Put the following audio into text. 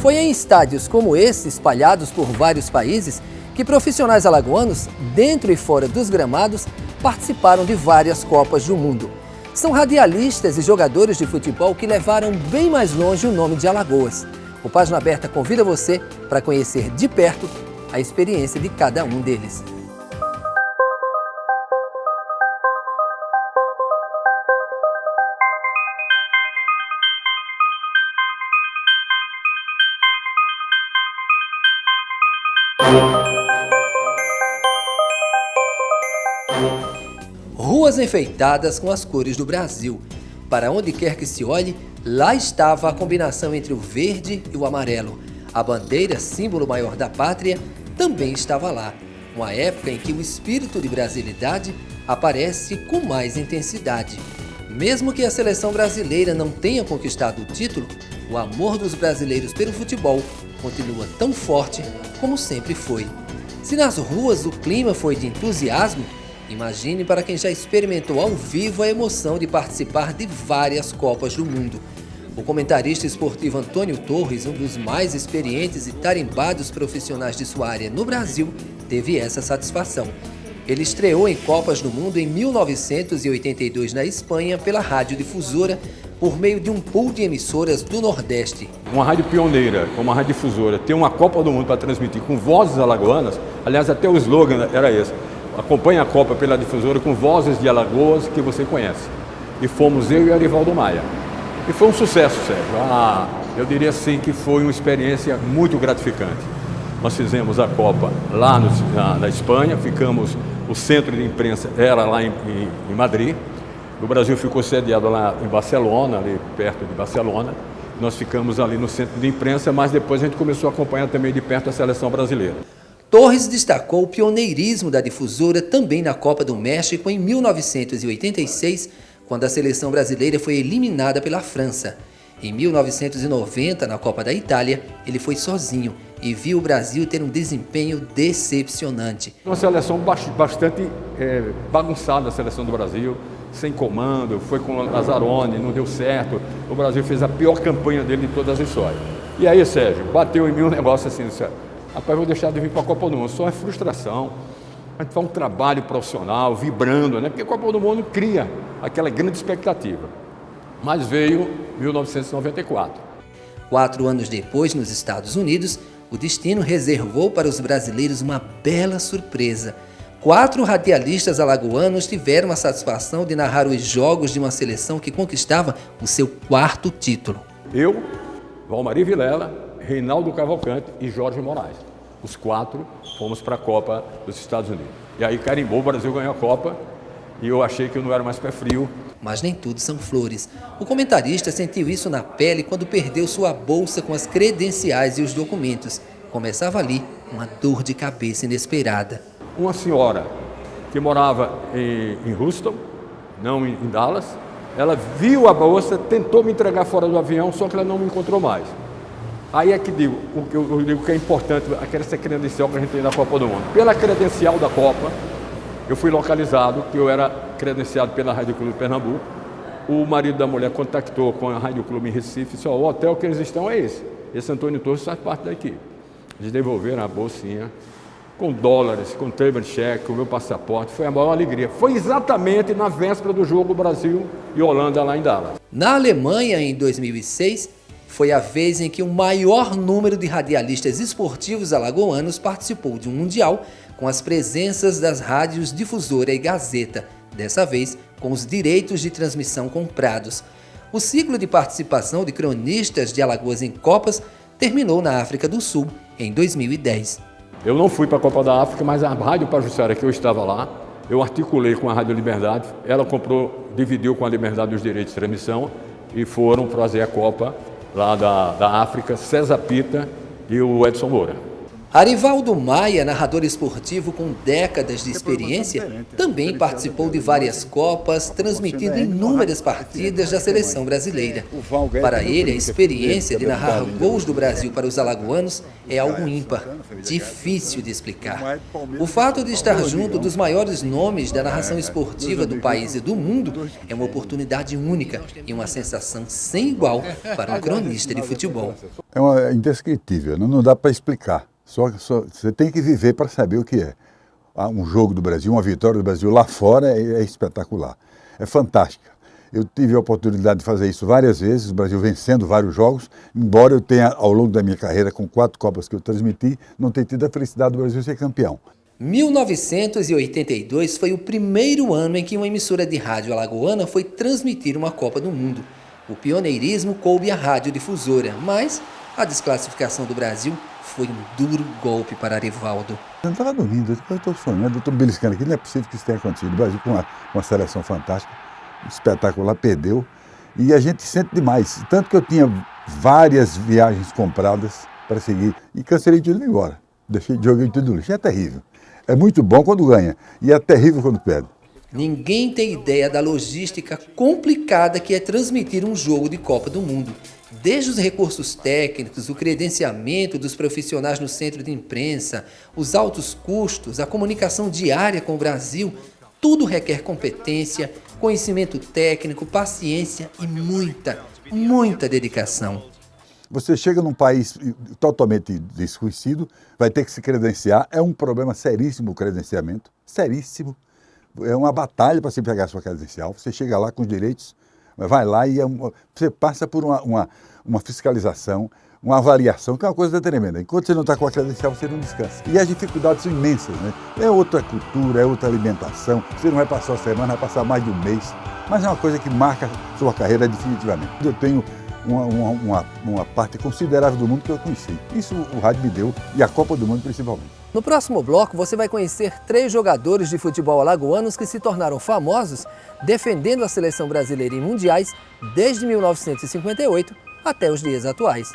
Foi em estádios como esse, espalhados por vários países, que profissionais alagoanos, dentro e fora dos gramados, participaram de várias Copas do Mundo. São radialistas e jogadores de futebol que levaram bem mais longe o nome de Alagoas. O Página Aberta convida você para conhecer de perto a experiência de cada um deles. Ruas enfeitadas com as cores do Brasil. Para onde quer que se olhe, lá estava a combinação entre o verde e o amarelo. A bandeira, símbolo maior da pátria, também estava lá. Uma época em que o espírito de brasilidade aparece com mais intensidade. Mesmo que a seleção brasileira não tenha conquistado o título, o amor dos brasileiros pelo futebol continua tão forte como sempre foi. Se nas ruas o clima foi de entusiasmo, imagine para quem já experimentou ao vivo a emoção de participar de várias Copas do Mundo. O comentarista esportivo Antônio Torres, um dos mais experientes e tarimbados profissionais de sua área no Brasil, teve essa satisfação. Ele estreou em Copas do Mundo em 1982 na Espanha pela radiodifusora, por meio de um pool de emissoras do Nordeste. Uma rádio pioneira, como a radiodifusora, ter uma Copa do Mundo para transmitir com vozes alagoanas, aliás, até o slogan era esse: acompanhe a Copa pela difusora com vozes de Alagoas que você conhece. E fomos eu e Arivaldo Maia. E foi um sucesso, Sérgio. Eu diria assim que foi uma experiência muito gratificante. Nós fizemos a Copa lá na Espanha, o centro de imprensa era lá em Madrid. O Brasil ficou sediado lá em Barcelona, ali perto de Barcelona. Nós ficamos ali no centro de imprensa, mas depois a gente começou a acompanhar também de perto a seleção brasileira. Torres destacou o pioneirismo da difusora também na Copa do México em 1986, quando a seleção brasileira foi eliminada pela França. Em 1990, na Copa da Itália, ele foi sozinho e viu o Brasil ter um desempenho decepcionante. Uma seleção bastante bagunçada, a seleção do Brasil, sem comando, foi com o Lazzaroni, não deu certo. O Brasil fez a pior campanha dele de todas as histórias. E aí, Sérgio, bateu em mim um negócio assim, rapaz, vou deixar de vir para a Copa do Mundo. Só é frustração. A gente faz um trabalho profissional, vibrando, né? Porque a Copa do Mundo cria aquela grande expectativa. Mas veio 1994. 4 anos depois, nos Estados Unidos, o destino reservou para os brasileiros uma bela surpresa. 4 radialistas alagoanos tiveram a satisfação de narrar os jogos de uma seleção que conquistava o seu 4º título. Eu, Valmari Vilela, Reinaldo Cavalcante e Jorge Moraes. Os 4 fomos para a Copa dos Estados Unidos. E aí carimbou, o Brasil ganhou a Copa e eu achei que eu não era mais pé frio. Mas nem tudo são flores. O comentarista sentiu isso na pele quando perdeu sua bolsa com as credenciais e os documentos. Começava ali uma dor de cabeça inesperada. Uma senhora que morava em Houston, não em Dallas, ela viu a bolsa, tentou me entregar fora do avião, só que ela não me encontrou mais. Aí é que digo, eu digo que é importante, essa credencial que a gente tem na Copa do Mundo. Pela credencial da Copa, eu fui localizado, que eu era credenciado pela Rádio Clube de Pernambuco. O marido da mulher contactou com a Rádio Clube em Recife e disse: o hotel que eles estão é esse. Esse Antônio Torres faz parte da equipe. Eles devolveram a bolsinha, com dólares, com table check, com o meu passaporte. Foi a maior alegria. Foi exatamente na véspera do jogo Brasil e Holanda lá em Dallas. Na Alemanha, em 2006, foi a vez em que o maior número de radialistas esportivos alagoanos participou de um mundial com as presenças das rádios Difusora e Gazeta, dessa vez com os direitos de transmissão comprados. O ciclo de participação de cronistas de Alagoas em Copas terminou na África do Sul em 2010. Eu não fui para a Copa da África, mas a Rádio Pajuçara, que eu estava lá, eu articulei com a Rádio Liberdade, ela dividiu com a Liberdade os direitos de transmissão e foram fazer a Copa lá da África, César Pita e o Edson Moura. Arivaldo Maia, narrador esportivo com décadas de experiência, também participou de várias Copas, transmitindo inúmeras partidas da seleção brasileira. Para ele, a experiência de narrar gols do Brasil para os alagoanos é algo ímpar, difícil de explicar. O fato de estar junto dos maiores nomes da narração esportiva do país e do mundo é uma oportunidade única e uma sensação sem igual para um cronista de futebol. É indescritível, não dá para explicar. Só você tem que viver para saber o que é. Um jogo do Brasil, uma vitória do Brasil lá fora é espetacular, é fantástica. Eu tive a oportunidade de fazer isso várias vezes, o Brasil vencendo vários jogos, embora eu tenha, ao longo da minha carreira, com 4 Copas que eu transmiti, não tenha tido a felicidade do Brasil ser campeão. 1982 foi o primeiro ano em que uma emissora de rádio alagoana foi transmitir uma Copa do Mundo. O pioneirismo coube à radiodifusora, mas a desclassificação do Brasil foi um duro golpe para Arivaldo. Eu não estava dormindo, eu estou sonhando, eu estou beliscando aqui, não é possível que isso tenha acontecido. O Brasil com uma seleção fantástica, espetacular, perdeu, e a gente sente demais. Tanto que eu tinha várias viagens compradas para seguir, e cancelei tudo e vim embora. Joguei tudo no lixo, é terrível. É muito bom quando ganha, e é terrível quando perde. Ninguém tem ideia da logística complicada que é transmitir um jogo de Copa do Mundo. Desde os recursos técnicos, o credenciamento dos profissionais no centro de imprensa, os altos custos, a comunicação diária com o Brasil, tudo requer competência, conhecimento técnico, paciência e muita dedicação. Você chega num país totalmente desconhecido, vai ter que se credenciar, é um problema seríssimo o credenciamento, seríssimo. É uma batalha para você pegar a sua credencial, você chega lá com os direitos, vai lá e você passa por uma fiscalização, uma avaliação, que é uma coisa tremenda. Enquanto você não está com a credencial, você não descansa. E as dificuldades são imensas, né? É outra cultura, é outra alimentação, você não vai passar uma semana, vai passar mais de um mês, mas é uma coisa que marca a sua carreira definitivamente. Eu tenho uma parte considerável do mundo que eu conheci. Isso o rádio me deu, e a Copa do Mundo principalmente. No próximo bloco, você vai conhecer 3 jogadores de futebol alagoanos que se tornaram famosos defendendo a seleção brasileira em mundiais desde 1958 até os dias atuais.